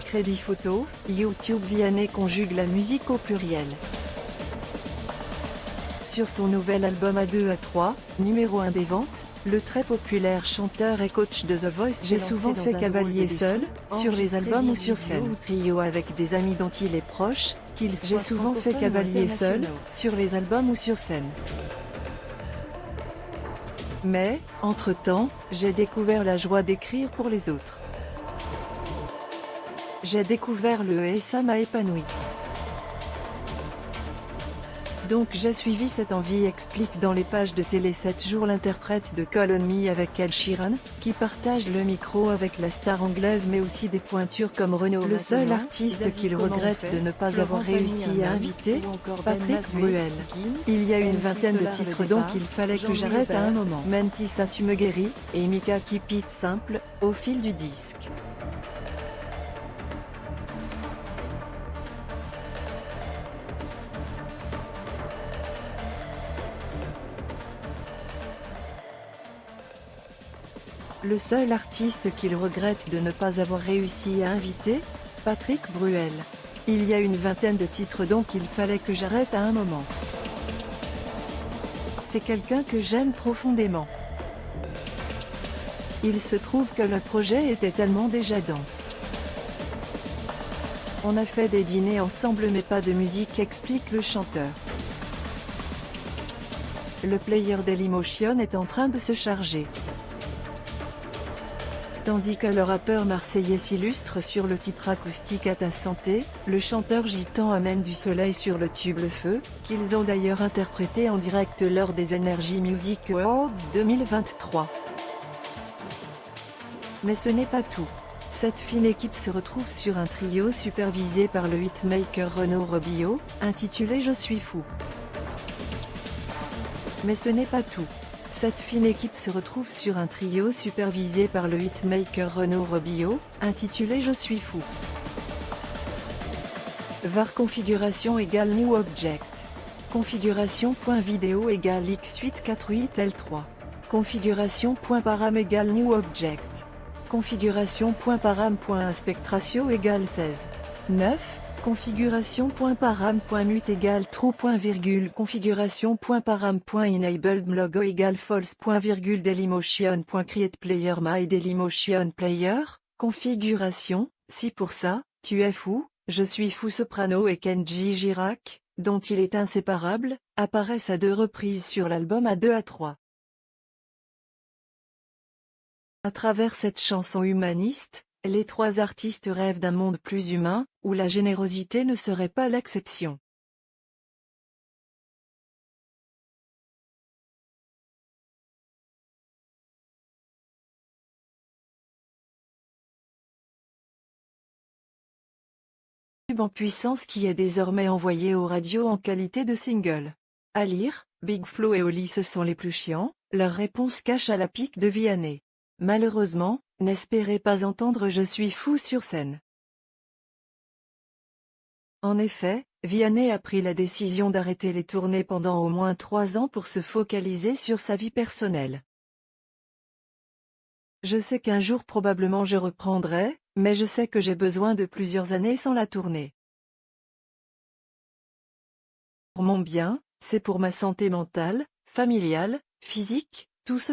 Crédit photo, YouTube. Vianney conjugue la musique au pluriel. Sur son nouvel album A2A3, numéro 1 des ventes, le très populaire chanteur et coach de The Voice j'ai souvent fait cavalier seul, sur les albums ou sur scène, ou trio avec des amis dont il est proche, j'ai souvent fait cavalier seul, sur les albums ou sur scène. Mais, entre-temps, j'ai découvert la joie d'écrire pour les autres. J'ai découvert et ça m'a épanoui. Donc j'ai suivi cette envie, explique dans les pages de Télé 7 jours l'interprète de Call on Me avec Ed Sheeran, qui partage le micro avec la star anglaise mais aussi des pointures comme Renaud. Le seul artiste qu'il regrette de ne pas avoir réussi à inviter, Patrick Bruel. Il y a une vingtaine de titres donc il fallait que j'arrête à un moment. Mentissa tu me guéris, et Mika Keep It Simple, au fil du disque. Le seul artiste qu'il regrette de ne pas avoir réussi à inviter, Patrick Bruel. Il y a une vingtaine de titres donc il fallait que j'arrête à un moment. C'est quelqu'un que j'aime profondément. Il se trouve que le projet était tellement déjà dense. On a fait des dîners ensemble mais pas de musique, explique le chanteur. Le player Dailymotion est en train de se charger. Tandis que le rappeur marseillais s'illustre sur le titre acoustique À ta santé, le chanteur gitan amène du soleil sur le tube Le Feu, qu'ils ont d'ailleurs interprété en direct lors des Energy Music Awards 2023. Mais ce n'est pas tout. Cette fine équipe se retrouve sur un trio supervisé par le hitmaker Renaud Robillot, intitulé Je suis fou. Mais ce n'est pas tout. Cette fine équipe se retrouve sur un trio supervisé par le hitmaker Renaud Robillot, intitulé Je suis fou. var configuration égale new object. Configuration.video égale x848l3. Configuration.param égale new object. Configuration.param.inspectratio égale 16. 9. Configuration.param.mute égale true. Configuration.param.enabled logo égale false. Dailymotion.create player my Dailymotion player. Configuration, si pour ça, tu es fou, je suis fou. Soprano et Kenji Girac, dont il est inséparable, apparaissent à 2 reprises sur l'album A2A3. À travers cette chanson humaniste, les 3 artistes rêvent d'un monde plus humain, où la générosité ne serait pas l'exception. En puissance qui est désormais envoyé aux radios en qualité de single. À lire, Big Flo et Oli ce sont les plus chiants, leur réponse cache à la pique de Vianney. Malheureusement, n'espérez pas entendre Je suis fou sur scène. En effet, Vianney a pris la décision d'arrêter les tournées pendant au moins 3 ans pour se focaliser sur sa vie personnelle. Je sais qu'un jour probablement je reprendrai, mais je sais que j'ai besoin de plusieurs années sans la tournée. Pour mon bien, c'est pour ma santé mentale, familiale, physique, tout ce